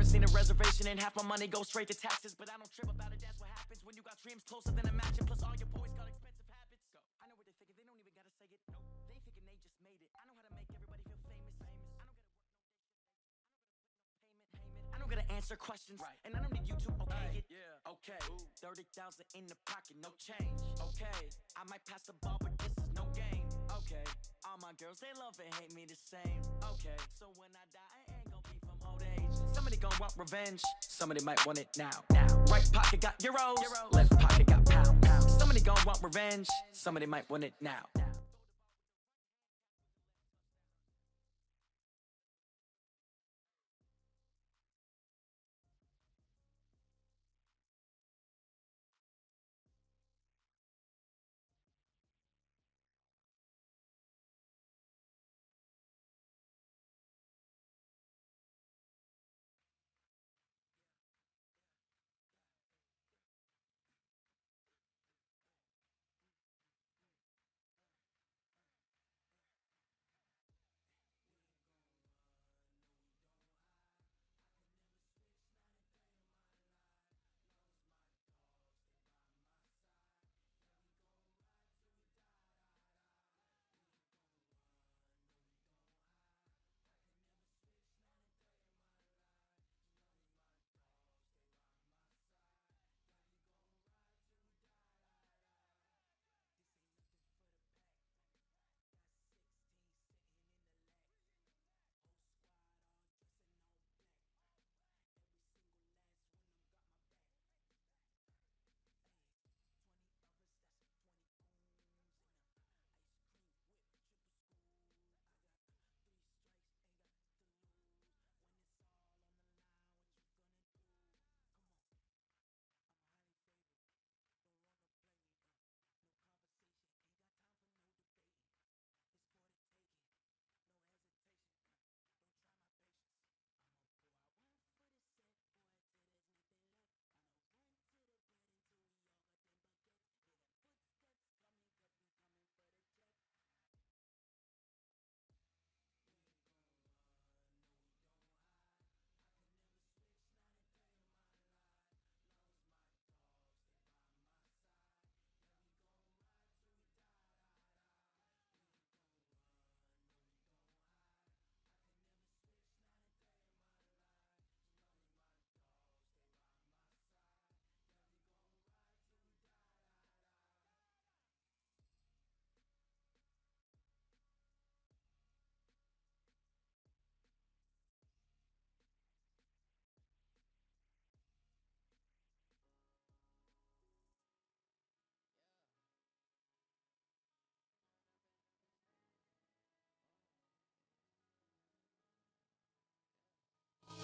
just need a reservation and half my money goes straight to taxes. But I don't trip about it, that's what happens when you got dreams closer than a match. And plus all your boys got expensive habits. Go. I know what they're thinking, they don't even gotta say it. No, they thinking they just made it. I know how to make everybody feel famous. I don't gotta answer questions, right. And I don't need you to okay it. Yeah. Okay, 30,000 in the pocket, no change. Okay, I might pass the ball, but this is no game. Okay, all my girls, they love and hate me the same. Okay, so when I die, I ain't gonna be from old age. Somebody gon' want revenge, somebody might want it now. Right pocket got euros, left pocket got pound. Somebody gon' want revenge, somebody might want it now.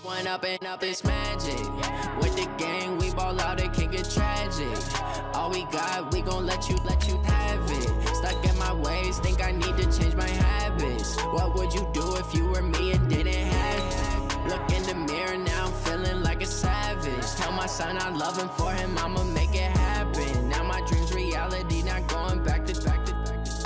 One up and up is magic. With the gang, we ball out, it can get tragic. All we got, we gon' let you have it. Stuck in my ways, think I need to change my habits. What would you do if you were me and didn't have it? Look in the mirror, now I'm feeling like a savage. Tell my son I love him, for him I'ma make it happen. Now my dream's reality, not going back to.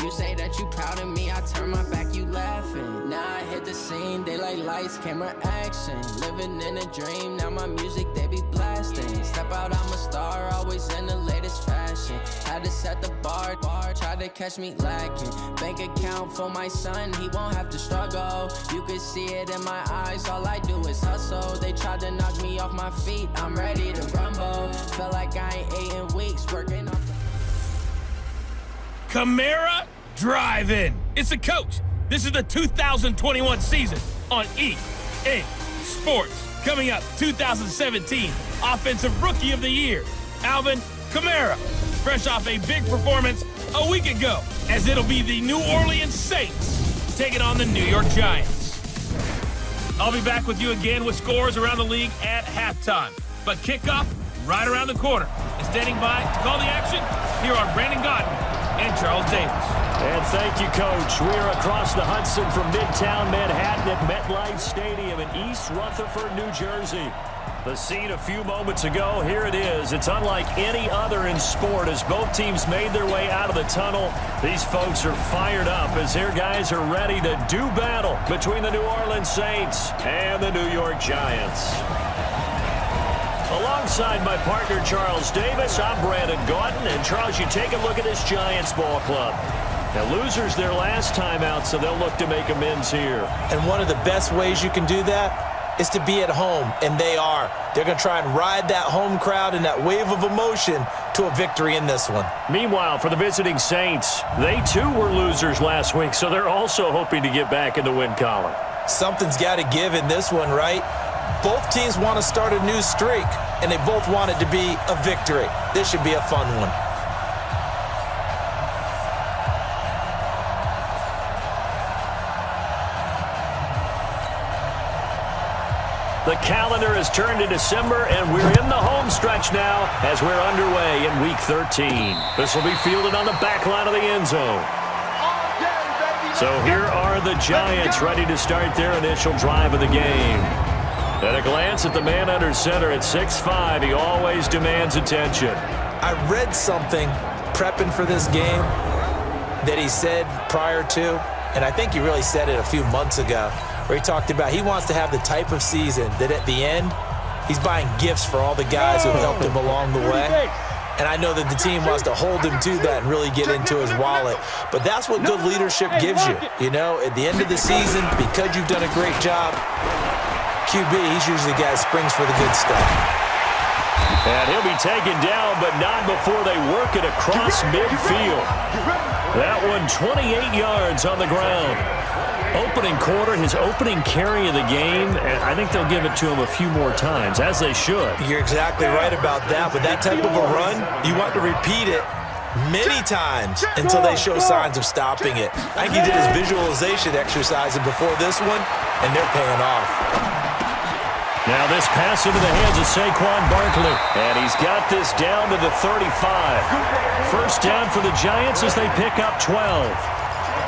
You say that you proud of me, I turn my back, you laughing. Now I hit the scene, they like lights, camera, action. Living in a dream, now my music, they be blasting. Step out, I'm a star, always in the latest fashion. Had to set the bar, try to catch me lacking. Bank account for my son, he won't have to struggle. You can see it in my eyes, all I do is hustle. They tried to knock me off my feet, I'm ready to rumble. Felt like I ain't ate in weeks, working off the... Camara Drive-In. It's the coach. This is the 2021 season on EA Sports. Coming up, 2017 Offensive Rookie of the Year, Alvin Kamara. Fresh off a big performance a week ago, as it'll be the New Orleans Saints taking on the New York Giants. I'll be back with you again with scores around the league at halftime. But kickoff right around the corner. And standing by to call the action, here are Brandon Gaudin and Charles Davis. And thank you, Coach. We are across the Hudson from Midtown Manhattan at MetLife Stadium in East Rutherford, New Jersey. The scene a few moments ago, here it is. It's unlike any other in sport as both teams made their way out of the tunnel. These folks are fired up as their guys are ready to do battle between the New Orleans Saints and the New York Giants. Alongside my partner, Charles Davis, I'm Brandon Gaudin. And, Charles, you take a look at this Giants ball club. Now, losers their last time out, so they'll look to make amends here. And one of the best ways you can do that is to be at home, and they are. They're going to try and ride that home crowd and that wave of emotion to a victory in this one. Meanwhile, for the visiting Saints, they too were losers last week, so they're also hoping to get back in the win column. Something's got to give in this one, right? Both teams want to start a new streak, and they both want it to be a victory. This should be a fun one. The calendar has turned to December, and we're in the home stretch now as we're underway in Week 13. This will be fielded on the back line of the end zone. So here are the Giants ready to start their initial drive of the game. At a glance at the man under center at 6'5", he always demands attention. I read something prepping for this game that he said prior to, and I think he really said it a few months ago, where he talked about he wants to have the type of season that at the end, he's buying gifts for all the guys who have helped him along the way. And I know that the team wants to hold him to that and really get into his wallet. But that's what good leadership gives you. You know, at the end of the season, because you've done a great job, QB, he's usually the guy that springs for the good stuff. And he'll be taken down, but not before they work it across midfield. That one 28 yards on the ground. Opening quarter, his opening carry of the game, and I think they'll give it to him a few more times, as they should. You're exactly right about that, but that type of a run, you want to repeat it many times until they show signs of stopping it. I think he did his visualization exercises before this one, and they're paying off. Now this pass into the hands of Saquon Barkley, and he's got this down to the 35. First down for the Giants as they pick up 12.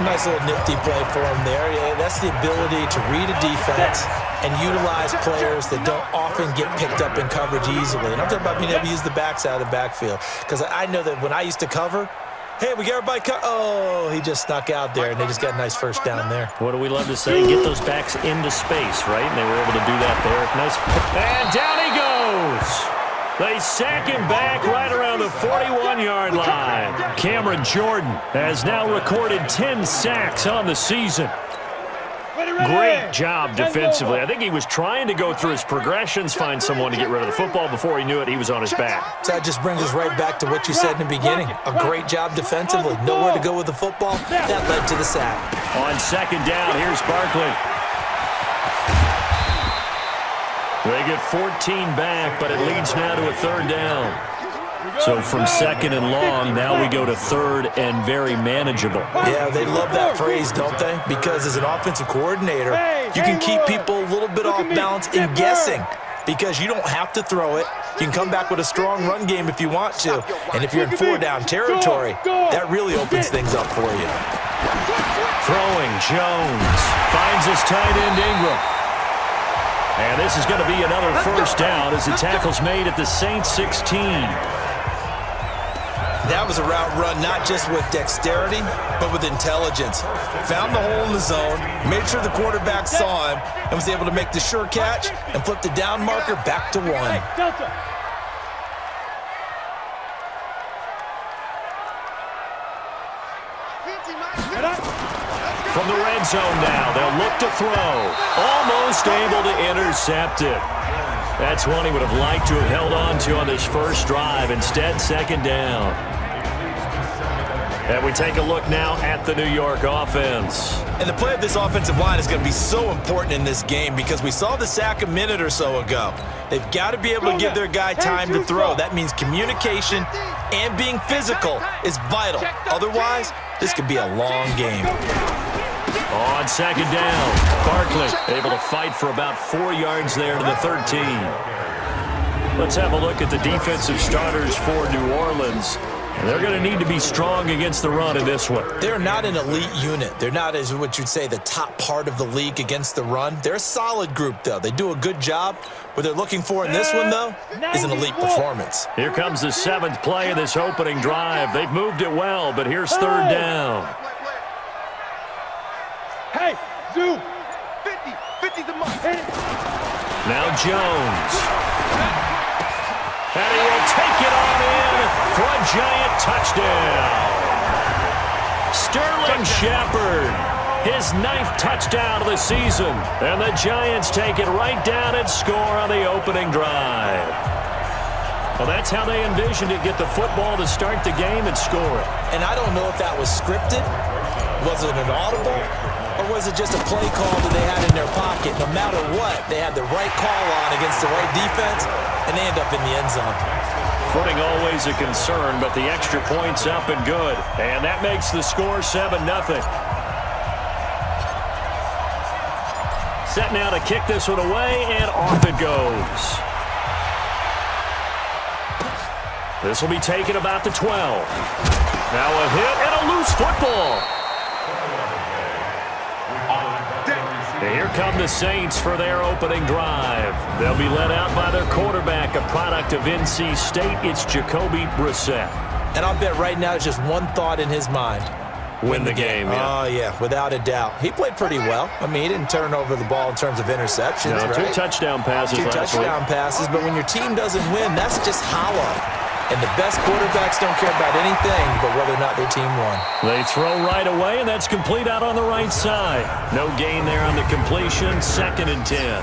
Nice little nifty play for him there. Yeah, that's the ability to read a defense and utilize players that don't often get picked up in coverage easily. And I'm talking about being able to use the backs out of the backfield. Because I know that when I used to cover, hey, we got everybody oh, he just snuck out there, and they just got a nice first down there. What do we love to say? Get those backs into space, right? And they were able to do that there. Nice. And down he goes. They sack him back right around the 41-yard line. Cameron Jordan has now recorded 10 sacks on the season. Great job defensively. I think he was trying to go through his progressions, find someone to get rid of the football. Before he knew it, he was on his back. So that just brings us right back to what you said in the beginning. A great job defensively. Nowhere to go with the football. That led to the sack. On second down, here's Barkley. They get 14 back, but it leads now to a third down. So from second and long, now we go to third and very manageable. Yeah, they love that phrase, don't they? Because as an offensive coordinator, you can keep people a little bit off balance in guessing because you don't have to throw it. You can come back with a strong run game if you want to. And if you're in four-down territory, that really opens things up for you. Throwing, Jones finds his tight end Ingram. And this is going to be another first down as the tackle's made at the Saints 16. That was a route run not just with dexterity, but with intelligence. Found the hole in the zone, made sure the quarterback saw him, and was able to make the sure catch and flip the down marker back to one. From the red zone now, they'll look to throw. Almost able to intercept it. That's one he would have liked to have held on to on this first drive. Instead, second down. And we take a look now at the New York offense. And the play of this offensive line is going to be so important in this game because we saw the sack a minute or so ago. They've got to be able to give their guy time to throw. That means communication and being physical is vital. Otherwise, this could be a long game. On second down, Barkley able to fight for about 4 yards there to the 13. Let's have a look at the defensive starters for New Orleans. They're going to need to be strong against the run in this one. They're not an elite unit. They're not, as what you'd say, the top part of the league against the run. They're a solid group, though. They do a good job. What they're looking for in this one, though, is an elite performance. Here comes the 7th play of this opening drive. They've moved it well, but here's third down. Hey, Zoo, 50 the mark. Now Jones. And he will take it on in for a Giant touchdown. Sterling Shepard, his 9th touchdown of the season. And the Giants take it right down and score on the opening drive. Well, that's how they envisioned it, get the football to start the game and score it. And I don't know if that was scripted. Was it an audible? Or was it just a play call that they had in their pocket? No matter what, they had the right call on against the right defense, and they end up in the end zone. Footing always a concern, but the extra point's up and good. And that makes the score 7-0. Set now to kick this one away, and off it goes. This will be taken about the 12. Now a hit and a loose football. And here come the Saints for their opening drive. They'll be led out by their quarterback, a product of NC State. It's Jacoby Brissett. And I'll bet right now just one thought in his mind. Win the game, yeah. Oh, yeah, without a doubt. He played pretty well. I mean, he didn't turn over the ball in terms of interceptions, no, right? 2 touchdown passes last week. 2 touchdown passes, but when your team doesn't win, that's just hollow. And the best quarterbacks don't care about anything but whether or not their team won. They throw right away, and that's complete out on the right side. No gain there on the completion, 2nd and 10.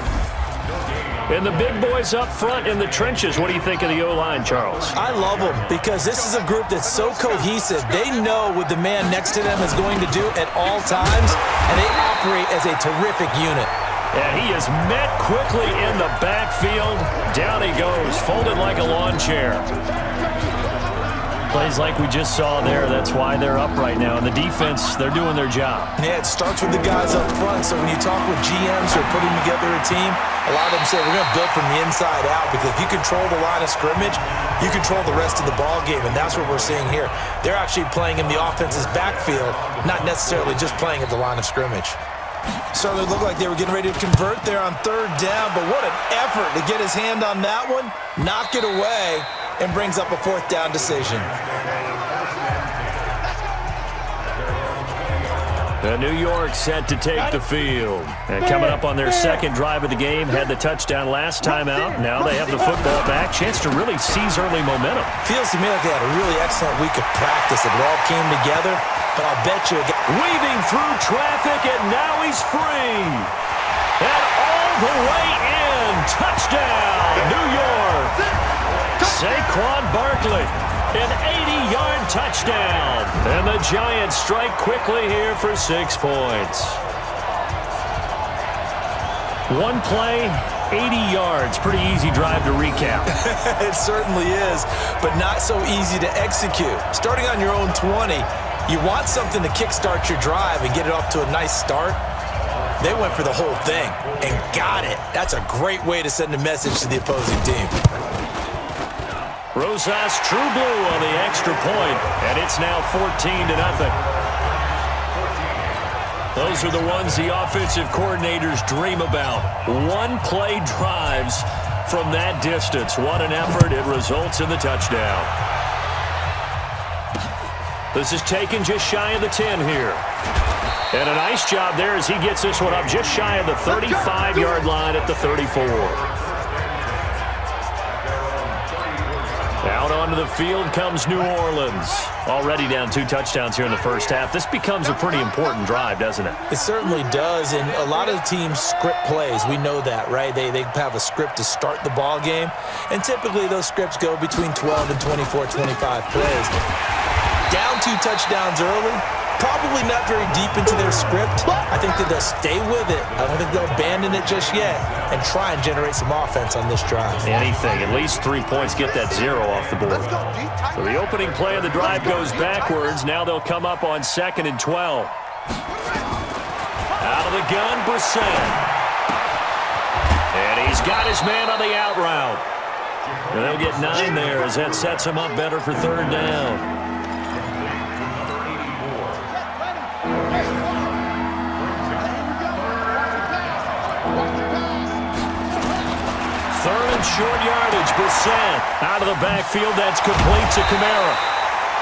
And the big boys up front in the trenches. What do you think of the O-line, Charles? I love them because this is a group that's so cohesive. They know what the man next to them is going to do at all times, and they operate as a terrific unit. And he is met quickly in the backfield. Down he goes, folded like a lawn chair. Plays like we just saw there. That's why they're up right now. And the defense, they're doing their job. Yeah, it starts with the guys up front. So when you talk with GMs who are putting together a team, a lot of them say we're going to build from the inside out because if you control the line of scrimmage, you control the rest of the ball game. And that's what we're seeing here. They're actually playing in the offense's backfield, not necessarily just playing at the line of scrimmage. Certainly looked like they were getting ready to convert there on 3rd down, but what an effort to get his hand on that one, knock it away, and brings up a 4th down decision. New York set to take the field. And coming up on their 2nd drive of the game, had the touchdown last time out. Now they have the football back. Chance to really seize early momentum. Feels to me like they had a really excellent week of practice. It all came together, but I'll bet you... Weaving through traffic, and now he's free. And all the way in. Touchdown, New York. Saquon Barkley, an 80-yard touchdown. And the Giants strike quickly here for 6 points. One play, 80 yards. Pretty easy drive to recap. It certainly is, but not so easy to execute. Starting on your own 20, you want something to kickstart your drive and get it off to a nice start. They went for the whole thing and got it. That's a great way to send a message to the opposing team. Rosas True Blue on the extra point, and it's now 14-0. Those are the ones the offensive coordinators dream about. One-play drives from that distance. What an effort. It results in the touchdown. This is taken just shy of the 10 here. And a nice job there as he gets this one up just shy of the 35-yard line at the 34. Out onto the field comes New Orleans. Already down 2 touchdowns here in the first half. This becomes a pretty important drive, doesn't it? It certainly does, and a lot of teams script plays. We know that, right? They have a script to start the ball game, and typically those scripts go between 12 and 24, 25 plays. Down 2 touchdowns early, probably not very deep into their script. I think that they'll stay with it. I don't think they'll abandon it just yet and try and generate some offense on this drive. Anything, at least 3 points, get that 0 off the board. So the opening play of the drive goes backwards. Now they'll come up on 2nd and 12. Out of the gun, Brissett. And he's got his man on the out route. And they'll get 9 there as that sets him up better for 3rd down. Short yardage, Brissett out of the backfield. That's complete to Kamara.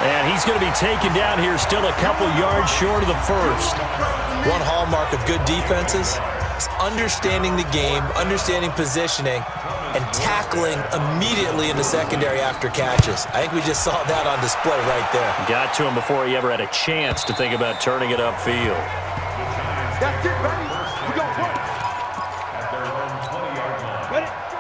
And he's going to be taken down here, still a couple yards short of the first. One hallmark of good defenses is understanding the game, understanding positioning, and tackling immediately in the secondary after catches. I think we just saw that on display right there. Got to him before he ever had a chance to think about turning it upfield. That's it, baby. We gon' work.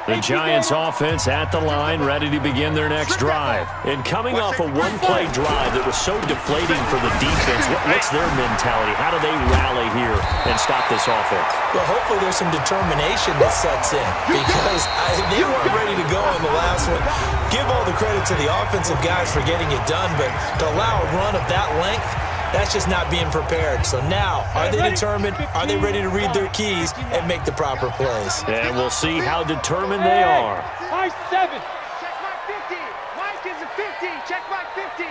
The Giants offense at the line, ready to begin their next drive. And coming off a one-play drive that was so deflating for the defense, what's their mentality? How do they rally here and stop this offense? Well, hopefully there's some determination that sets in because they weren't ready to go on the last one. Give all the credit to the offensive guys for getting it done, but to allow a run of that length, that's just not being prepared. So now, are they determined? Are they ready to read their keys and make the proper plays? And we'll see how determined they are. High 7. Check my 50. Mike is a 50. Check my 50.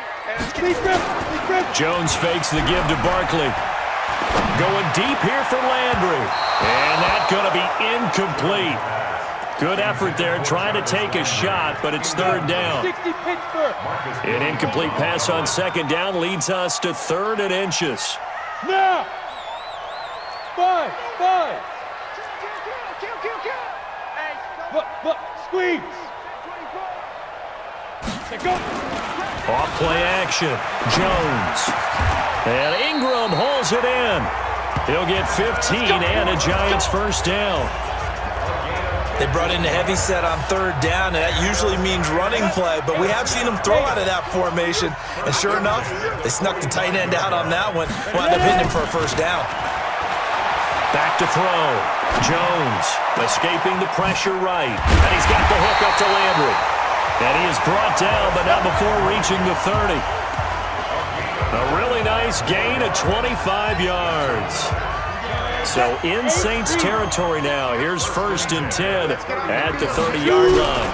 Jones fakes the give to Barkley. Going deep here for Landry. And that's going to be incomplete. Good effort there, trying to take a shot, but it's third down. 60 Pittsburgh. An incomplete pass on second down leads us to 3rd and inches. Now. 5. Kill. Hey. Squeeze. Go. Off play action. Jones. And Ingram hauls it in. He'll get 15 and a Giants first down. They brought in the heavy set on 3rd down, and that usually means running play, but we have seen them throw out of that formation. And sure enough, they snuck the tight end out on that one, wound up hitting him for a first down. Back to throw. Jones escaping the pressure right. And he's got the hook up to Landry. And he is brought down, but not before reaching the 30. A really nice gain of 25 yards. So in Saints territory now. Here's 1st and 10 at the 30-yard line.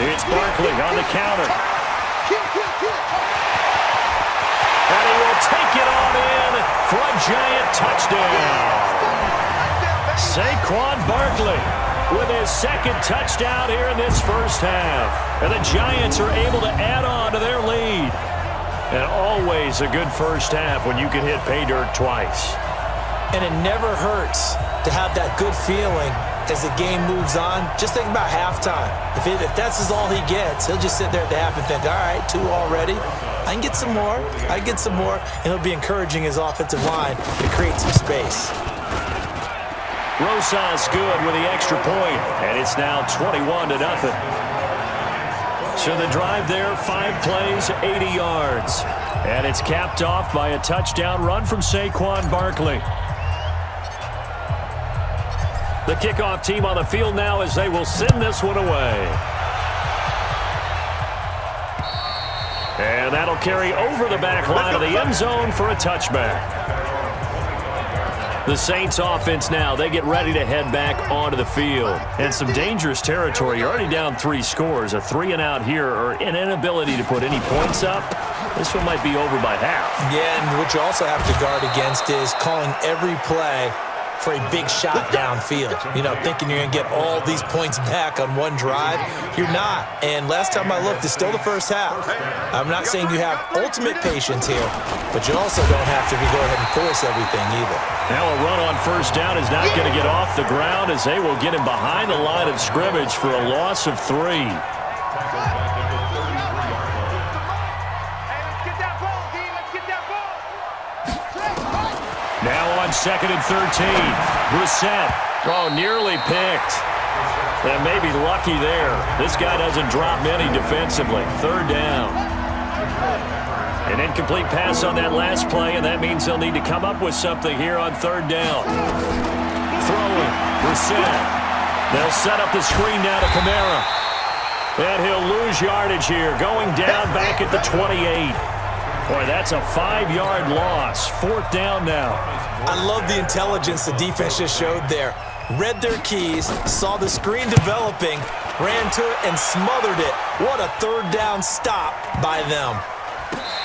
It's Barkley on the counter. And he will take it on in for a Giant touchdown. Saquon Barkley with his 2nd touchdown here in this first half. And the Giants are able to add on to their lead. And always a good first half when you can hit pay dirt twice. And it never hurts to have that good feeling as the game moves on. Just think about halftime. If that's all he gets, he'll just sit there at the half and think, all right, 2 already. I can get some more. And he'll be encouraging his offensive line to create some space. Rosas good with the extra point, and it's now 21-0. So the drive there, 5 plays, 80 yards. And it's capped off by a touchdown run from Saquon Barkley. The kickoff team on the field now as they will send this one away. And that'll carry over the back line of the end zone for a touchback. The Saints offense now, they get ready to head back onto the field. And some dangerous territory. You're already down 3 scores. A 3-and-out here or an inability to put any points up. This one might be over by half. Yeah, and what you also have to guard against is calling every play for a big shot downfield. Thinking you're going to get all these points back on one drive. You're not. And last time I looked, it's still the first half. I'm not saying you have ultimate patience here, but you also don't have to go ahead and force everything either. Now a run on first down is not going to get off the ground as they will get him behind the line of scrimmage for a loss of 3. Now on 2nd and 13. Brissett. Nearly picked. And maybe lucky there. This guy doesn't drop many defensively. 3rd down. An incomplete pass on that last play, and that means they'll need to come up with something here on 3rd down. Throwing. Brissett. They'll set up the screen now to Kamara. And he'll lose yardage here. Going down back at the 28. Boy, that's a 5-yard loss. 4th down now. I love the intelligence the defense just showed there. Read their keys, saw the screen developing, ran to it, and smothered it. What a 3rd down stop by them.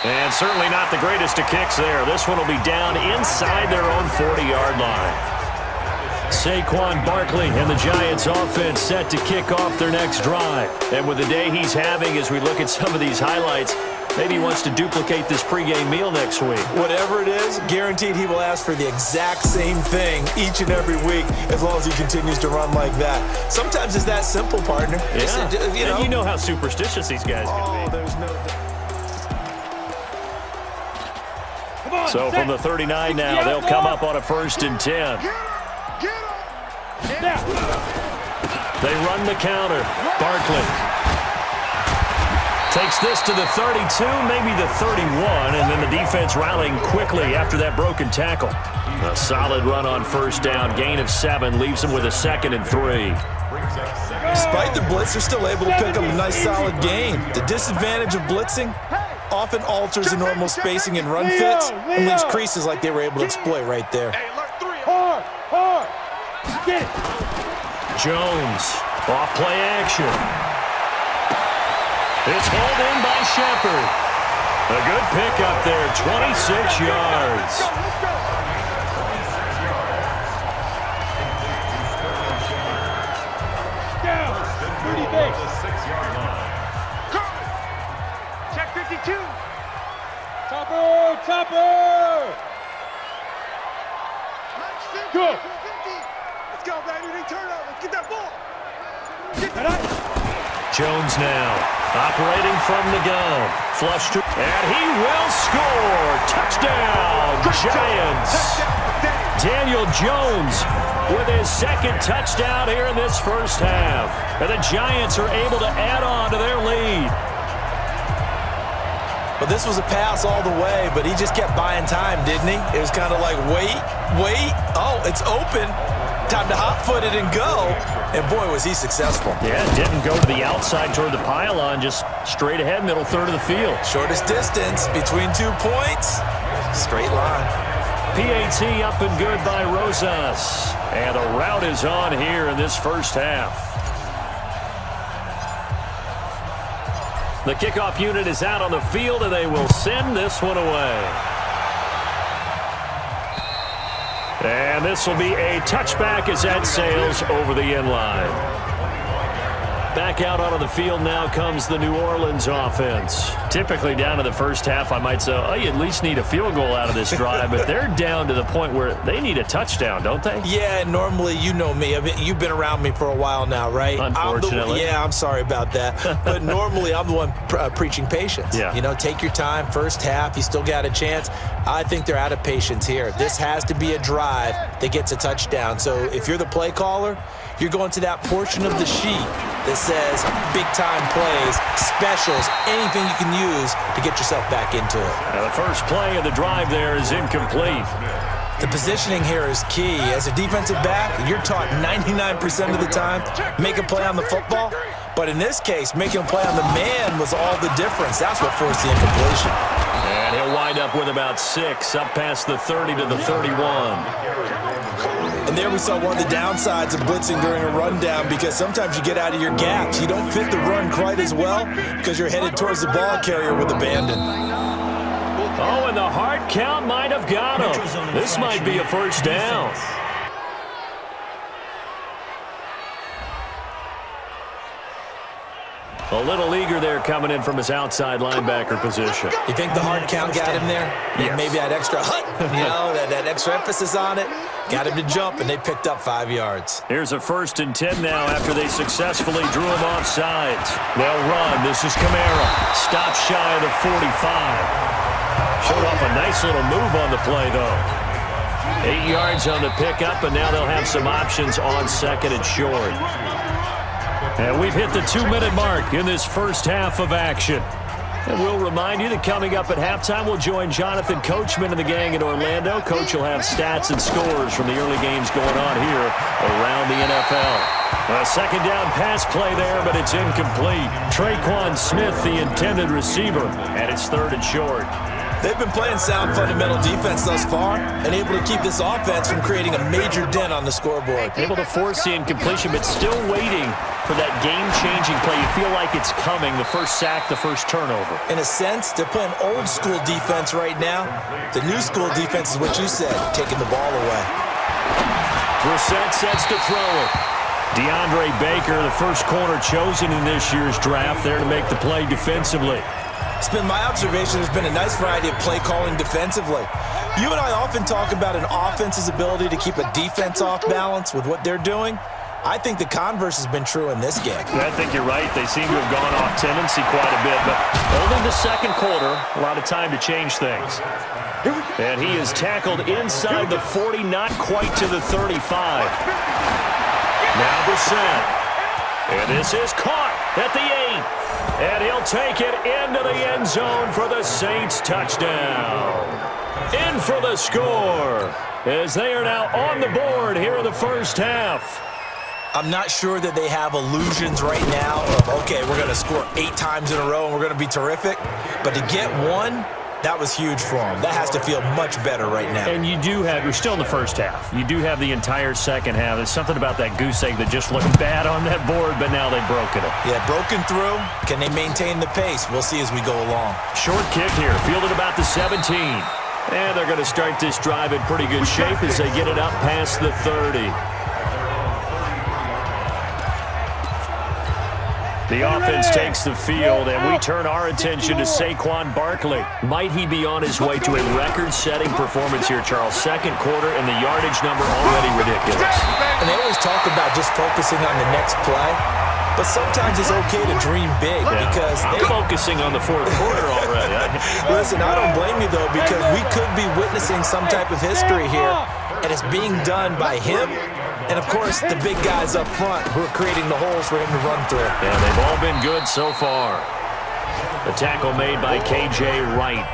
And certainly not the greatest of kicks there. This one will be down inside their own 40-yard line. Saquon Barkley and the Giants offense set to kick off their next drive. And with the day he's having as we look at some of these highlights, Maybe he wants to duplicate this pregame meal next week. Whatever it is, guaranteed he will ask for the exact same thing each and every week as long as he continues to run like that. Sometimes it's that simple, partner. Yeah. And you know how superstitious these guys can be. There's no doubt. So from the 39 now, they'll come up on a 1st and 10. They run the counter. Barkley takes this to the 32, maybe the 31, and then the defense rallying quickly after that broken tackle. A solid run on 1st down, gain of 7, leaves them with a 2nd and 3. Despite the blitz, they're still able to pick up a nice solid gain. The disadvantage of blitzing often alters the normal spacing and run fits and leaves creases like they were able to exploit right there. Jones, off play action. It's hauled in by Shepard. A good pickup there, 26 yards. Check 52. Topper! Go! Let's go, baby. They turn up. Let's get that ball. Jones now, operating from the gun. Flush to, and he will score. Touchdown, Giants. Daniel Jones with his 2nd touchdown here in this 1st half. And the Giants are able to add on to their lead. But this was a pass all the way, but he just kept buying time, didn't he? It was kind of like, wait. Oh, it's open. Time to hot-foot it and go. And boy, was he successful. Yeah, didn't go to the outside toward the pylon, just straight ahead, middle third of the field. Shortest distance between 2 points. Straight line. PAT up and good by Rosas. And a rout is on here in this 1st half. The kickoff unit is out on the field, and they will send this one away. And this will be a touchback as that sails over the end line. Back out onto the field now comes the New Orleans offense. Typically down to the 1st half, I might say, oh, you at least need a field goal out of this drive, but they're down to the point where they need a touchdown, don't they? Yeah, normally, you know me. I mean, you've been around me for a while now, right? Unfortunately. I'm sorry about that. But normally, I'm the one preaching patience. Yeah. You know, take your time. 1st half, you still got a chance. I think they're out of patience here. This has to be a drive that gets a touchdown. So if you're the play caller, you're going to that portion of the sheet that says big-time plays, specials, anything you can use to get yourself back into it. Now the first play of the drive there is incomplete. The positioning here is key. As a defensive back, you're taught 99% of the time, make a play on the football. But in this case, making a play on the man was all the difference. That's what forced the incompletion. And he'll wind up with about 6, up past the 30 to the 31. And there we saw one of the downsides of blitzing during a rundown, because sometimes you get out of your gaps. You don't fit the run quite as well because you're headed towards the ball carrier with abandon. Oh, and the hard count might have got him. This might be a 1st down. A little eager there coming in from his outside linebacker position. You think the hard count got him there? Yes. Maybe that extra that extra emphasis on it got him to jump, and they picked up 5 yards. Here's a 1st and 10 now after they successfully drew him off sides. They'll run. This is Kamara. Stop shy of the 45. Showed off a nice little move on the play, though. 8 yards on the pickup, and now they'll have some options on 2nd and short. And we've hit the 2-minute mark in this 1st half of action. And we'll remind you that coming up at halftime, we'll join Jonathan Coachman and the gang in Orlando. Coach will have stats and scores from the early games going on here around the NFL. A 2nd down pass play there, but it's incomplete. Traquan Smith, the intended receiver, and it's 3rd and short. They've been playing sound fundamental defense thus far and able to keep this offense from creating a major dent on the scoreboard. Able to force the incompletion, but still waiting for that game-changing play. You feel like it's coming, the first sack, the first turnover. In a sense, they're playing old-school defense right now. The new-school defense is what you said, taking the ball away. Brissett sets to throw it. DeAndre Baker, the first corner chosen in this year's draft, there to make the play defensively. It's been my observation there's been a nice variety of play calling defensively. You and I often talk about an offense's ability to keep a defense off balance with what they're doing. I think the converse has been true in this game. I think you're right. They seem to have gone off tendency quite a bit, but only the second quarter, a lot of time to change things. And he is tackled inside the 40, not quite to the 35. Now Brissett. And this is caught at the 8. And he'll take it into the end zone for the Saints touchdown. In for the score as they are now on the board here in the first half. I'm not sure that they have illusions right now of, okay, we're going to score 8 times in a row and we're going to be terrific. But to get one, that was huge for them. That has to feel much better right now. And you're still in the first half. You do have the entire second half. There's something about that goose egg that just looked bad on that board, but now they've broken it. Yeah, broken through. Can they maintain the pace? We'll see as we go along. Short kick here, fielded about the 17. And they're going to start this drive in pretty good shape as they get it up past the 30. The offense takes the field, and we turn our attention to Saquon Barkley. Might he be on his way to a record-setting performance here, Charles? Second quarter, and the yardage number already ridiculous. And they always talk about just focusing on the next play, but sometimes it's okay to dream big because they're focusing on the fourth quarter already. Listen, I don't blame you, though, because we could be witnessing some type of history here, and it's being done by him and, of course, the big guys up front who are creating the holes for him to run through. And they've all been good so far. The tackle made by K.J. Wright.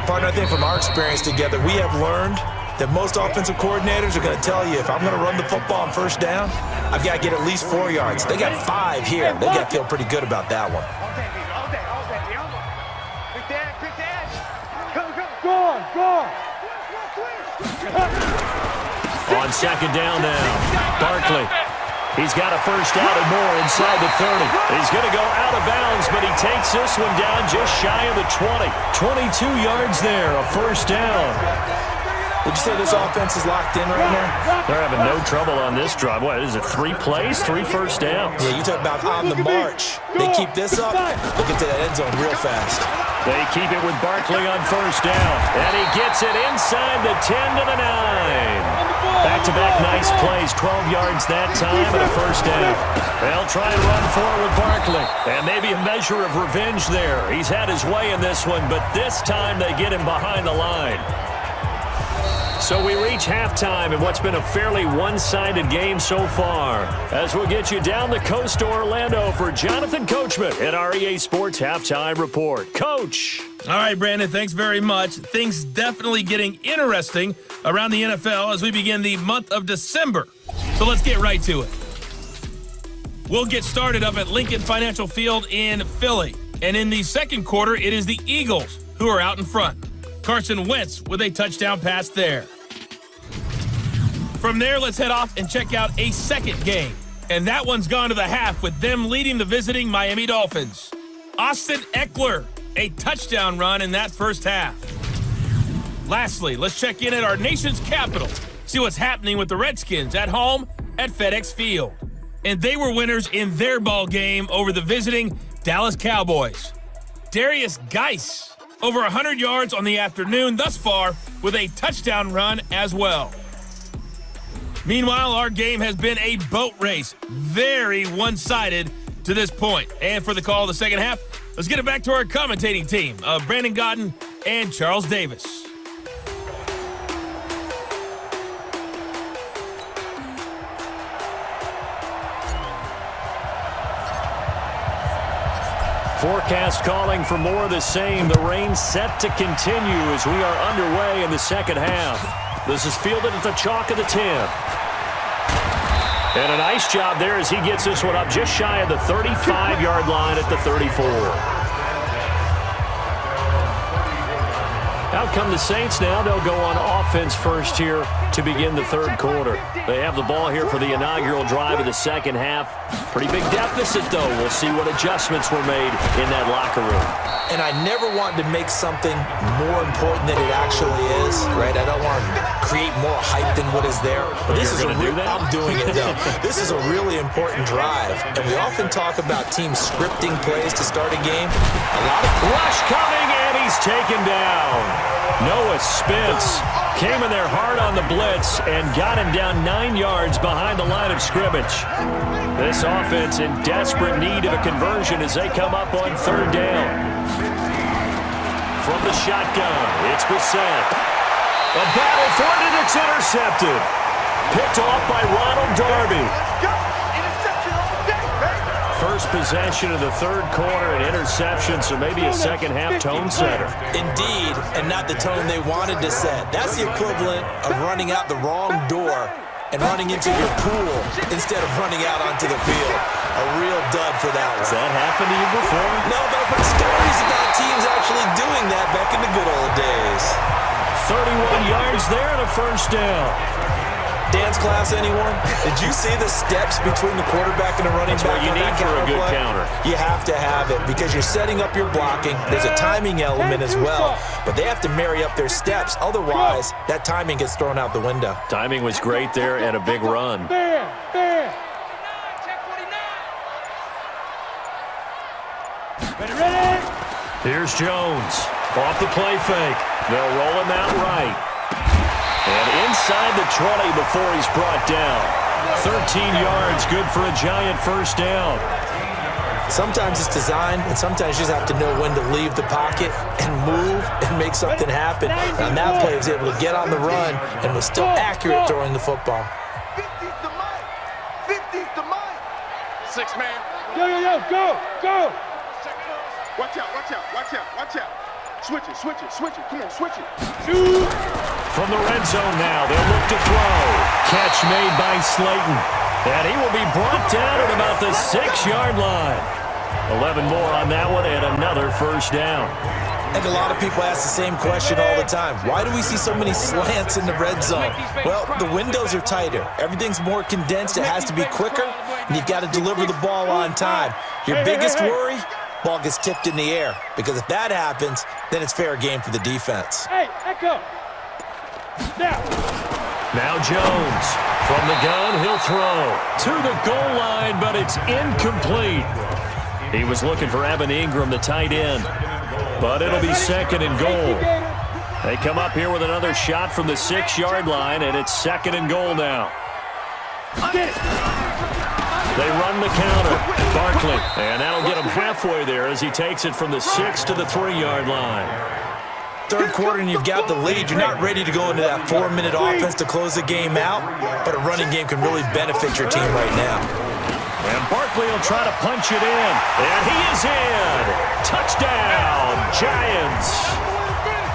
Partner, I think from our experience together, we have learned that most offensive coordinators are going to tell you, if I'm going to run the football on first down, I've got to get at least 4 yards. They got 5 here. They got to feel pretty good about that one. On second down now, Barkley. He's got a first down and more inside the 30. He's going to go out of bounds, but he takes this one down just shy of the 20. 22 yards there, a first down. Would you say this offense is locked in right now? They're having no trouble on this drive. What is it, 3 plays, 3 first downs? Yeah, you talk about on the march. They keep this up, they'll get to that end zone real fast. They keep it with Barkley on first down, and he gets it inside the 10 to the 9. Back-to-back nice plays, 12 yards that time and a first down. They'll try and run forward with Barkley, and maybe a measure of revenge there. He's had his way in this one, but this time they get him behind the line. So we reach halftime in what's been a fairly one-sided game so far, as we'll get you down the coast to Orlando for Jonathan Coachman at our EA Sports Halftime Report. Coach! All right, Brandon, thanks very much. Things definitely getting interesting around the NFL as we begin the month of December. So let's get right to it. We'll get started up at Lincoln Financial Field in Philly. And in the second quarter, it is the Eagles who are out in front. Carson Wentz with a touchdown pass there. From there, let's head off and check out a second game. And that one's gone to the half with them leading the visiting Miami Dolphins. Austin Eckler, a touchdown run in that first half. Lastly, let's check in at our nation's capital, see what's happening with the Redskins at home at FedEx Field. And they were winners in their ball game over the visiting Dallas Cowboys. Darius Geis, over 100 yards on the afternoon thus far with a touchdown run as well. Meanwhile, our game has been a boat race, very one-sided to this point. And for the call of the second half, let's get it back to our commentating team of Brandon Godden and Charles Davis. Forecast calling for more of the same. The rain set to continue as we are underway in the second half. This is fielded at the chalk of the 10. And a nice job there as he gets this one up just shy of the 35-yard line at the 34. Now out come the Saints now. They'll go on offense first here to begin the third quarter. They have the ball here for the inaugural drive of the second half. Pretty big deficit, though. We'll see what adjustments were made in that locker room. And I never wanted to make something more important than it actually is, right? I don't want to create more hype than what is there. But this is I'm doing it, though. This is a really important drive. And we often talk about teams scripting plays to start a game. A lot of rush coming, and he's taken down. Noah Spence came in there hard on the blitz and got him down 9 yards behind the line of scrimmage. This offense in desperate need of a conversion as they come up on third down. From the shotgun, it's Bissett. A battle for it, and it's intercepted. Picked off by Ronald Darby. First possession of the third quarter, an interception, so maybe a second-half tone setter. Indeed, and not the tone they wanted to set. That's the equivalent of running out the wrong door and running into your pool instead of running out onto the field. A real dud for that one. Has that happened to you before? No, but I've heard stories about teams actually doing that back in the good old days. 31 yards there and a first down. Dance class, anyone? Did you see the steps between the quarterback and the running back? That's what you need for a good counter. You have to have it because you're setting up your blocking. There's a timing element as well, but they have to marry up their steps. Otherwise, that timing gets thrown out the window. Timing was great there and a big run. Here's Jones. Off the play fake. They'll roll him out right. And inside the 20 before he's brought down. 13 yards, good for a giant first down. Sometimes it's designed, and sometimes you just have to know when to leave the pocket and move and make something happen. On that play, he was able to get on the run and was still accurate throwing the football. 50's the mic. 50's the mic. 6 man. Yo, go. Watch out. Switch it. Come on, switch it. Shoot. From the red zone now, they'll look to throw. Catch made by Slayton. And he will be brought down at about the 6-yard line. 11 more on that one and another first down. And a lot of people ask the same question all the time. Why do we see so many slants in the red zone? Well, the windows are tighter. Everything's more condensed. It has to be quicker, and you've got to deliver the ball on time. Your biggest worry? Ball gets tipped in the air, because if that happens, then it's fair game for the defense. Hey, Echo. Now Jones. From the gun, he'll throw to the goal line, but it's incomplete. He was looking for Evan Ingram, the tight end, but it'll be second and goal. They come up here with another shot from the 6-yard line, and it's second and goal now. They run the counter. Barkley, and that'll get him halfway there as he takes it from the 6 to the 3-yard line. Third quarter and you've got the lead. You're not ready to go into that 4-minute offense to close the game out, but a running game can really benefit your team right now. And Barkley will try to punch it in, and he is in. Touchdown, Giants.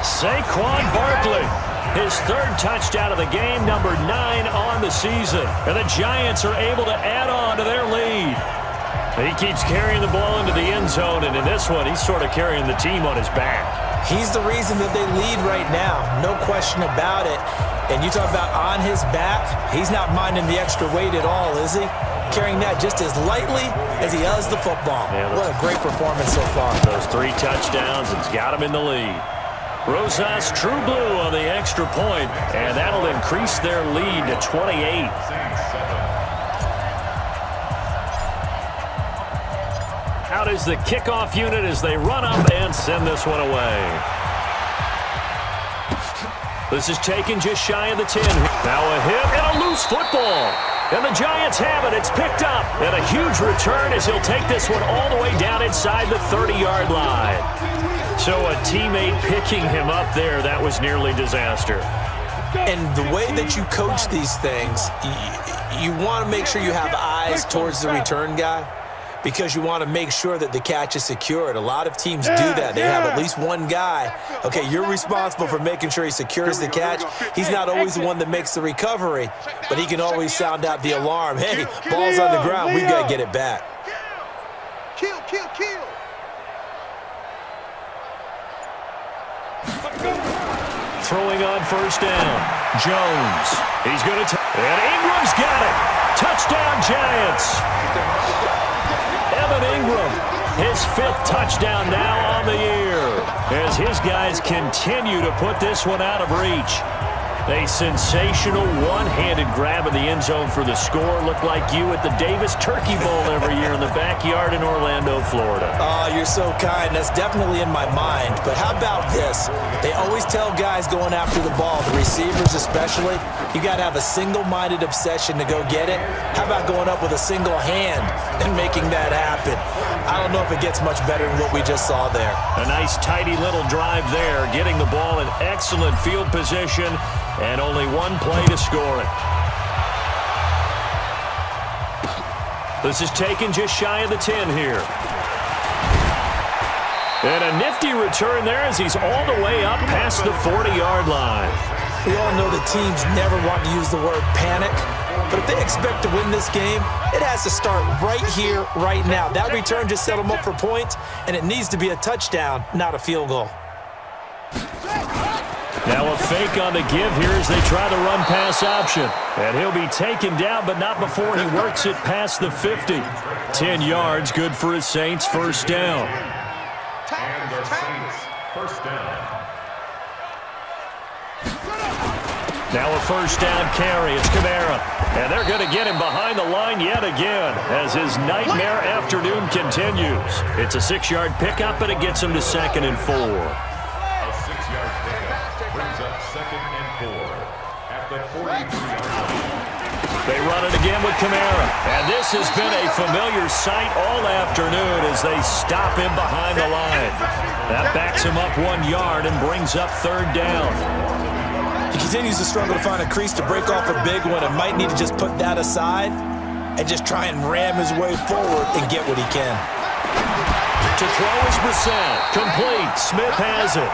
Saquon Barkley, his third touchdown of the game, number 9 on the season. And the Giants are able to add on to their lead. He keeps carrying the ball into the end zone, and in this one, he's sort of carrying the team on his back. He's the reason that they lead right now, no question about it. And you talk about on his back, he's not minding the extra weight at all, is he? Carrying that just as lightly as he does the football. Yeah, what a great performance so far. Those 3 touchdowns, it's got him in the lead. Rosas True Blue on the extra point, and that'll increase their lead to 28. Out is the kickoff unit as they run up and send this one away. This is taken just shy of the 10. Now a hit and a loose football. And the Giants have it. It's picked up. And a huge return as he'll take this one all the way down inside the 30-yard line. So a teammate picking him up there, that was nearly disaster. And the way that you coach these things, you want to make sure you have eyes towards the return guy, because you want to make sure that the catch is secured. A lot of teams do that. They have at least one guy. Okay, you're responsible for making sure he secures the catch. He's not always the one that makes the recovery, but he can always sound out the alarm. Hey, ball's on the ground. We've got to get it back. Kill. throwing on first down. Jones. He's going to and Ingram's got it. Touchdown, Giants. Evan Ingram, his 5th touchdown now on the year, as his guys continue to put this one out of reach. A sensational one-handed grab of the end zone for the score. Looked like you at the Davis Turkey Bowl every year in the backyard in Orlando, Florida. Oh, you're so kind. That's definitely in my mind. But how about this? They always tell guys going after the ball, the receivers especially, you got to have a single-minded obsession to go get it. How about going up with a single hand and making that happen? I don't know if it gets much better than what we just saw there. A nice, tidy little drive there, getting the ball in excellent field position, and only one play to score it. This is taken just shy of the 10 here. And a nifty return there as he's all the way up past the 40-yard line. We all know the teams never want to use the word panic, but if they expect to win this game, it has to start right here, right now. That return just set them up for points, and it needs to be a touchdown, not a field goal. Now a fake on the give here as they try the run-pass option. And he'll be taken down, but not before he works it past the 50. 10 yards, good for his Saints, first down. And the Saints, first down. Now a first down carry. It's Kamara. And they're going to get him behind the line yet again as his nightmare afternoon continues. It's a 6-yard pickup, and it gets him to 2nd and 4. A 6-yard pickup brings up 2nd and 4 at the 43-yard line. They run it again with Kamara. And this has been a familiar sight all afternoon as they stop him behind the line. That backs him up 1 yard and brings up 3rd down. He continues to struggle to find a crease to break off a big one and might need to just put that aside and just try and ram his way forward and get what he can. To throw is Brissett. Complete. Smith has it.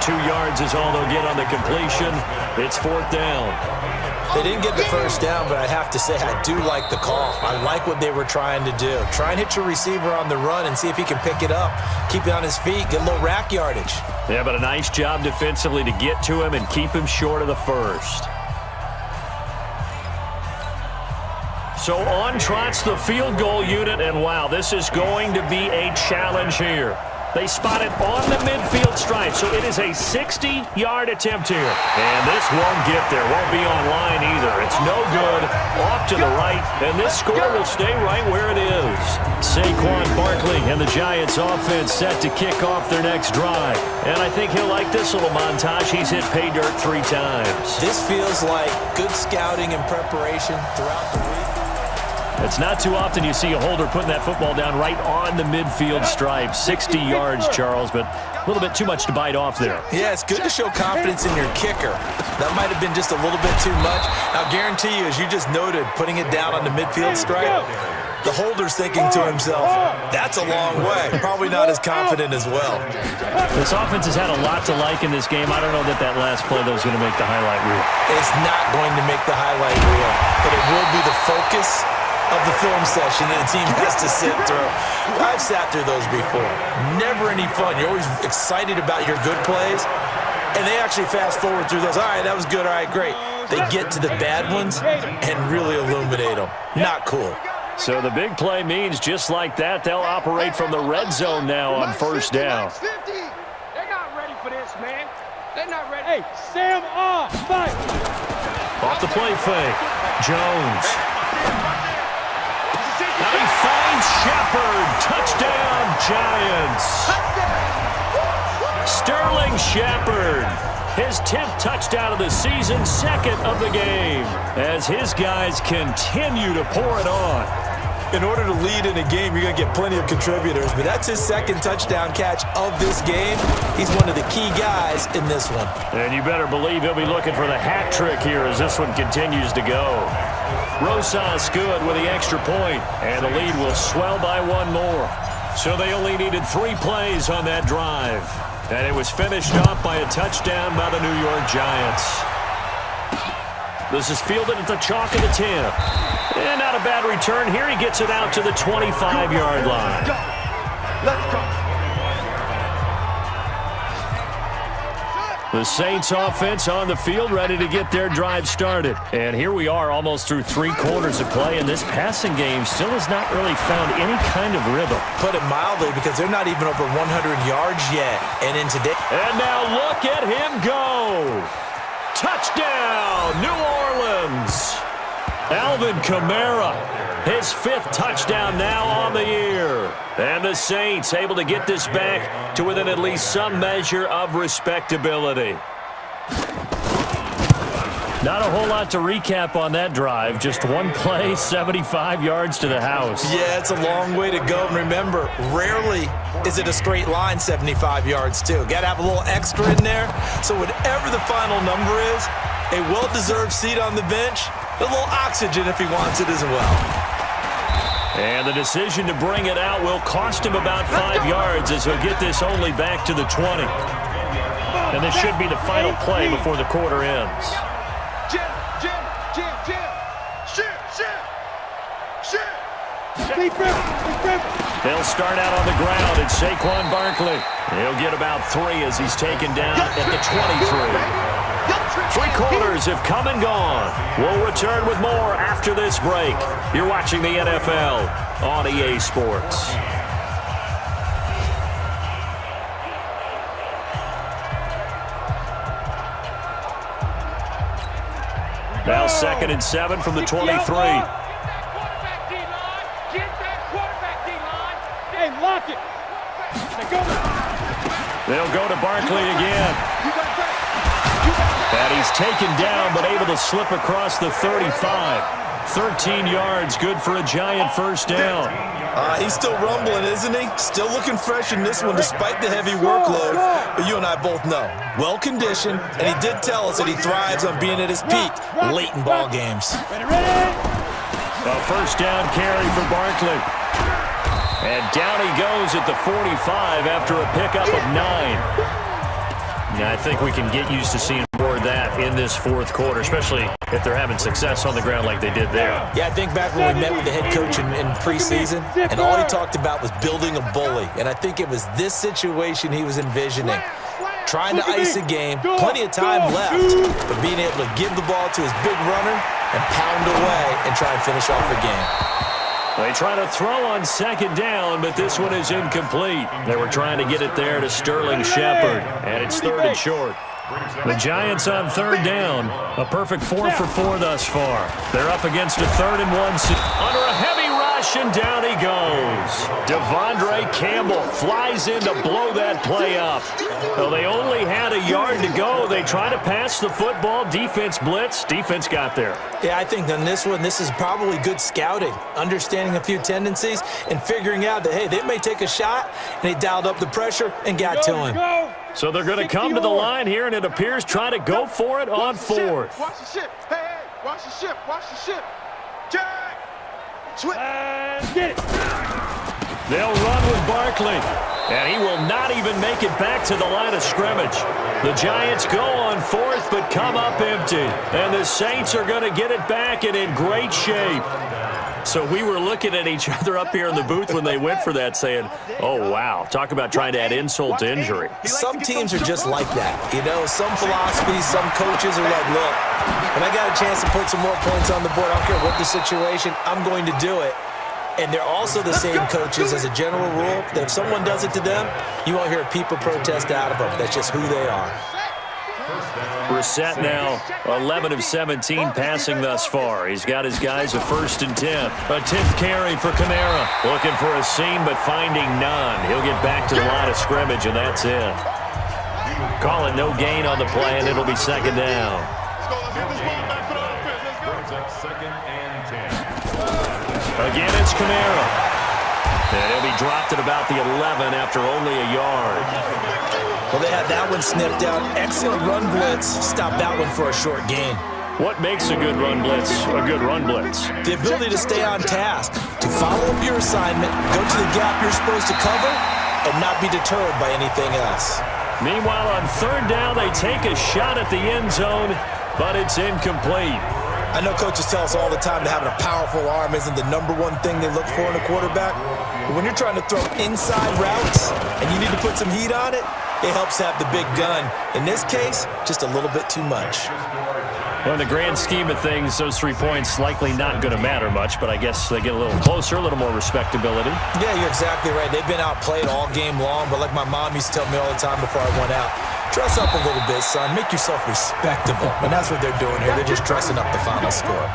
2 yards is all they'll get on the completion. It's 4th down. They didn't get the first down, but I have to say I do like the call. I like what they were trying to do. Try and hit your receiver on the run and see if he can pick it up. Keep it on his feet, get a little rack yardage. Yeah, but a nice job defensively to get to him and keep him short of the first. So on trots the field goal unit, and wow, this is going to be a challenge here. They spot it on the midfield stripe, so it is a 60-yard attempt here. And this won't get there, won't be on line either. It's no good, off to the right, and this score will stay right where it is. Saquon Barkley and the Giants offense set to kick off their next drive. And I think he'll like this little montage. He's hit pay dirt 3 times. This feels like good scouting and preparation throughout the week. It's not too often you see a holder putting that football down right on the midfield stripe. 60 yards, Charles, but a little bit too much to bite off there. Yeah, it's good to show confidence in your kicker. That might have been just a little bit too much. I'll guarantee you, as you just noted, putting it down on the midfield stripe, the holder's thinking to himself, that's a long way. Probably not as confident as well. This offense has had a lot to like in this game. I don't know that last play, though, is going to make the highlight reel. It's not going to make the highlight reel, but it will be the focus of the film session that the team has to sit through. I've sat through those before. Never any fun. You're always excited about your good plays, and they actually fast forward through those. All right, that was good. All right, great. They get to the bad ones and really illuminate them. Not cool. So the big play means just like that, they'll operate from the red zone now on first down. They're not ready for this, man. They're not ready. Hey, Sam off. Fight. Off the play fake. Jones. Now he finds Shepard. Touchdown, Giants. Sterling Shepard. His 10th touchdown of the season, 2nd of the game, as his guys continue to pour it on. In order to lead in a game, you're going to get plenty of contributors, but that's his 2nd touchdown catch of this game. He's one of the key guys in this one. And you better believe he'll be looking for the hat trick here as this one continues to go. Rosas good with the extra point, and the lead will swell by 1 more. So they only needed 3 plays on that drive, and it was finished off by a touchdown by the New York Giants. This is fielded at the chalk of the 10. And not a bad return here. He gets it out to the 25-yard line. Let's go. The Saints offense on the field, ready to get their drive started. And here we are almost through 3 quarters of play, and this passing game still has not really found any kind of rhythm. Put it mildly, because they're not even over 100 yards yet. And in today. And now look at him go. Touchdown, New Orleans. Alvin Kamara, his 5th touchdown now on the year. And the Saints able to get this back to within at least some measure of respectability. Not a whole lot to recap on that drive. Just one play, 75 yards to the house. Yeah, it's a long way to go. And remember, rarely is it a straight line 75 yards, too. Got to have a little extra in there. So whatever the final number is, a well-deserved seat on the bench, a little oxygen if he wants it as well. And the decision to bring it out will cost him about 5 yards as he'll get this only back to the 20. And this should be the final play before the quarter ends. They'll start out on the ground, and Saquon Barkley. He'll get about 3 as he's taken down at the 23. 3 quarters have come and gone. We'll return with more after this break. You're watching the NFL on EA Sports. Now 2nd and 7 from the 23. Lock it. They'll go to Barkley again. And he's taken down, but able to slip across the 35. 13 yards, good for a giant first down. He's still rumbling, isn't he? Still looking fresh in this one despite the heavy workload. But you and I both know, well-conditioned, and he did tell us that he thrives on being at his peak late in ball games. A first down carry for Barkley. And down he goes at the 45 after a pickup of 9. Now, I think we can get used to seeing more of that in this 4th quarter, especially if they're having success on the ground like they did there. Yeah, I think back when we met with the head coach in preseason, and all he talked about was building a bully. And I think it was this situation he was envisioning. Trying to ice a game, plenty of time left, but being able to give the ball to his big runner and pound away and try and finish off the game. They try to throw on 2nd down, but this one is incomplete. They were trying to get it there to Sterling Shepard, and it's 3rd and short. The Giants on 3rd down, a perfect 4 for 4 thus far. They're up against a 3rd and 1 under a heavy rush, and down he goes. Devondre Campbell flies in to blow that play up. Well, they only had a yard to go. They try to pass the football. Defense blitz. Defense got there. Yeah, I think on this one, this is probably good scouting, understanding a few tendencies, and figuring out that, hey, they may take a shot, and they dialed up the pressure and got to him. So they're going to come to the line here, and it appears try to go for it on 4th. Watch the ship. Hey, watch the ship. Watch the ship. Jack! Switch. Get it. They'll run with Barkley, and he will not even make it back to the line of scrimmage. The Giants go on 4th, but come up empty. And the Saints are going to get it back and in great shape. So we were looking at each other up here in the booth when they went for that saying, oh, wow, talk about trying to add insult to injury. Some teams are just like that. You know, some philosophies, some coaches are like, look, when I got a chance to put some more points on the board, I don't care what the situation, I'm going to do it. And they're also the same coaches as a general rule that if someone does it to them, you won't hear people protest out of them. That's just who they are. Brissett now 11 of 17 passing thus far. He's got his guys a 1st and 10. A 10th carry for Kamara. Looking for a seam but finding none. He'll get back to the line of scrimmage, and that's it. Call it no gain on the play, and it'll be 2nd down. Again, it's Kamara. And he'll be dropped at about the 11 after only a yard. Well, they had that one sniffed out. Excellent run blitz. Stopped that one for a short gain. What makes a good run blitz a good run blitz? The ability to stay on task, to follow up your assignment, go to the gap you're supposed to cover, and not be deterred by anything else. Meanwhile, on 3rd down, they take a shot at the end zone, but it's incomplete. I know coaches tell us all the time that having a powerful arm isn't the number one thing they look for in a quarterback. But when you're trying to throw inside routes and you need to put some heat on it, it helps have the big gun. In this case, just a little bit too much. Well, in the grand scheme of things, those 3 points likely not going to matter much, but I guess they get a little closer, a little more respectability. Yeah, you're exactly right. They've been outplayed all game long, but like my mom used to tell me all the time before I went out, dress up a little bit, son. Make yourself respectable. And that's what they're doing here. They're just dressing up the final score.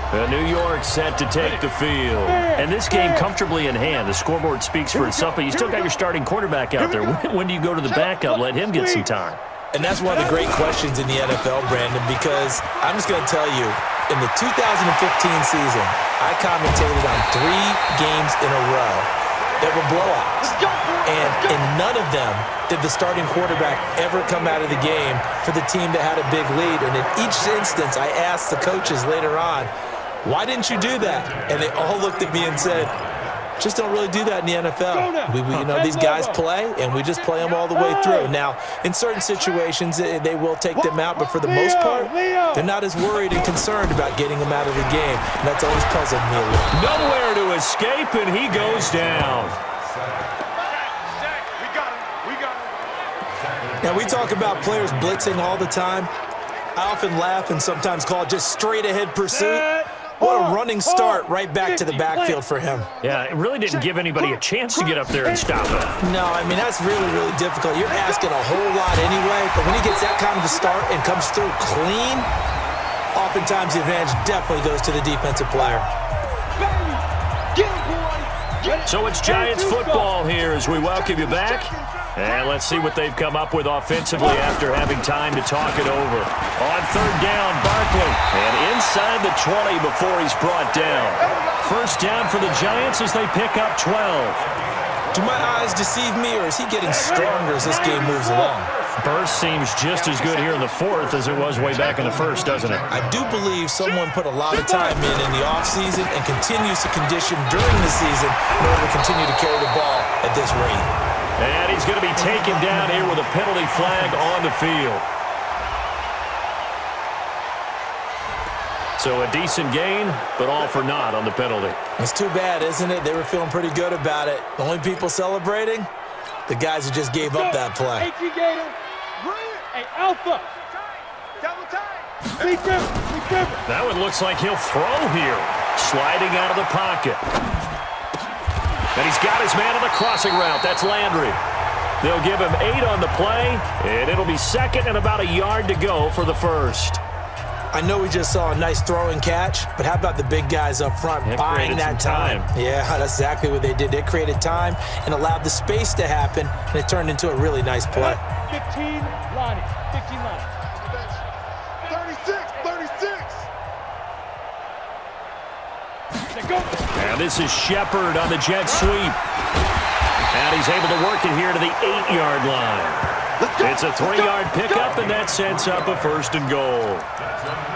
New York set to take the field. And this game comfortably in hand. The scoreboard speaks for itself, but you still got your starting quarterback out there. When do you go to the backup? Let him get some time. And that's one of the great questions in the NFL, Brandon, because I'm just going to tell you, in the 2015 season, I commentated on 3 games in a row that were blowouts. And in none of them did the starting quarterback ever come out of the game for the team that had a big lead. And in each instance, I asked the coaches later on, why didn't you do that? And they all looked at me and said, just don't really do that in the NFL. These guys play, and we just play them all the way through. Now, in certain situations, they will take them out, but for the most part, they're not as worried and concerned about getting them out of the game. And that's always puzzled me a little. Nowhere to escape, and he goes down. Now, we talk about players blitzing all the time. I often laugh and sometimes call it just straight-ahead pursuit. What a running start right back to the backfield for him. Yeah, it really didn't give anybody a chance to get up there and stop him. No, I mean, that's really, really difficult. You're asking a whole lot anyway, but when he gets that kind of a start and comes through clean, oftentimes the advantage definitely goes to the defensive player. So it's Giants football here as we welcome you back. And let's see what they've come up with offensively after having time to talk it over. On third down, Barkley. And inside the 20 before he's brought down. First down for the Giants as they pick up 12. Do my eyes deceive me, or is he getting stronger as this game moves along? Burst seems just as good here in the fourth as it was way back in the first, doesn't it? I do believe someone put a lot of time in the offseason and continues to condition during the season in order to continue to carry the ball at this rate. And he's going to be taken down here with a penalty flag on the field. So a decent gain, but all for naught on the penalty. It's too bad, isn't it? They were feeling pretty good about it. The only people celebrating, the guys who just gave up that play. Hey, Alpha. Double time. That one looks like he'll throw here. Sliding out of the pocket. And he's got his man on the crossing route. That's Landry. They'll give him 8 on the play, and it'll be second and about a yard to go for the first. I know we just saw a nice throwing catch, but how about the big guys up front buying that time? Yeah, that's exactly what they did. They created time and allowed the space to happen, and it turned into a really nice play. 15 Lonnie. 36. And this is Shepard on the jet sweep. And he's able to work it here to the 8-yard line. It's a 3-yard pickup, and that sets up a first and goal.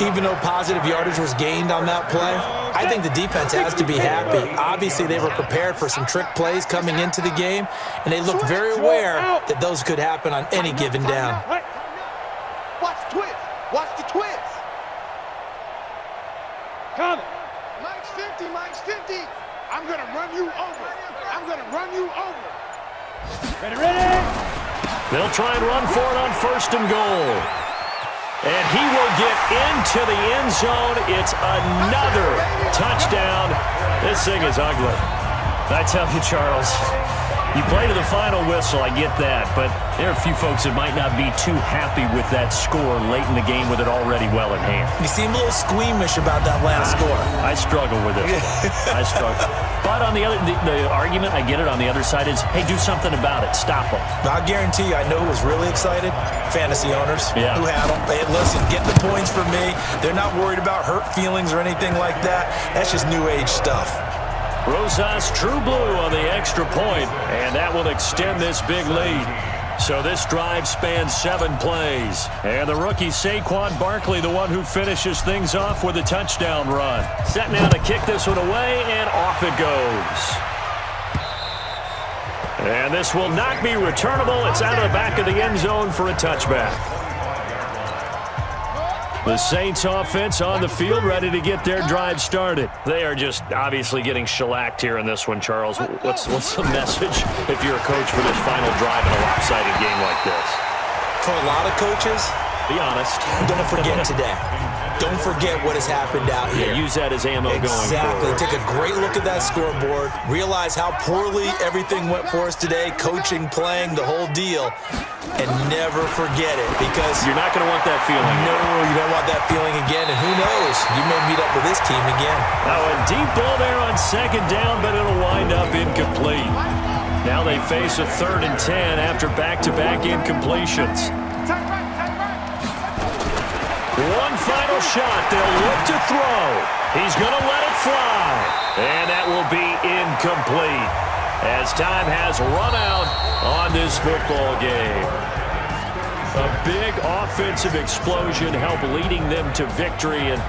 Even though positive yardage was gained on that play, I think the defense has to be happy. Obviously, they were prepared for some trick plays coming into the game, and they looked very aware that those could happen on any given down. Watch the twist. Watch the twist. Come. Mike's 50. I'm going to run you over. Ready. They'll try and run for it on first and goal. And he will get into the end zone. It's another touchdown. This thing is ugly. I tell you, Charles, you play to the final whistle, I get that, but there are a few folks that might not be too happy with that score late in the game with it already well in hand. You seem a little squeamish about that last score. I struggle with it. I struggle. But on the other, the argument, I get it, on the other side is, hey, do something about it. Stop them. I guarantee you, I know who was really excited. Fantasy owners who had them. They had, listen, get the points for me. They're not worried about hurt feelings or anything like that. That's just new age stuff. Rosas true blue on the extra point, and that will extend this big lead. So this drive spans 7 plays. And the rookie Saquon Barkley, the one who finishes things off with a touchdown run. Set now to kick this one away, and off it goes. And this will not be returnable. It's out of the back of the end zone for a touchback. The Saints offense on the field, ready to get their drive started. They are just obviously getting shellacked here in this one, Charles. What's the message if you're a coach for this final drive in a lopsided game like this? For a lot of coaches, be honest. Don't forget today. Don't forget what has happened out here. Yeah, use that as ammo going forward. Exactly. Take a great look at that scoreboard. Realize how poorly everything went for us today, coaching, playing, the whole deal. And never forget it, because you're not going to want that feeling. No, you don't want that feeling again. And who knows? You may meet up with this team again. Oh, a deep ball there on second down, but it'll wind up incomplete. Now they face a 3rd and 10 after back-to-back incompletions. One final shot. They'll look to throw. He's going to let it fly. And that will be incomplete as time has run out on this football game. A big offensive explosion helped leading them to victory. And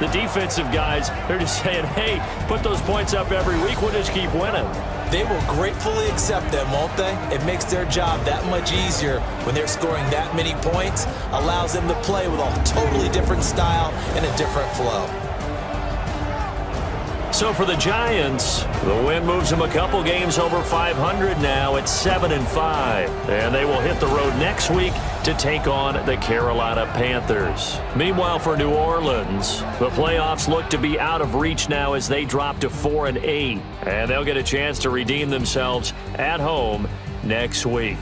the defensive guys, they're just saying, hey, put those points up every week. We'll just keep winning. They will gratefully accept them, won't they? It makes their job that much easier when they're scoring that many points. Allows them to play with a totally different style and a different flow. So for the Giants, the win moves them a couple games over 500 now at 7-5. And they will hit the road next week to take on the Carolina Panthers. Meanwhile, for New Orleans, the playoffs look to be out of reach now as they drop to 4-8. And they'll get a chance to redeem themselves at home next week.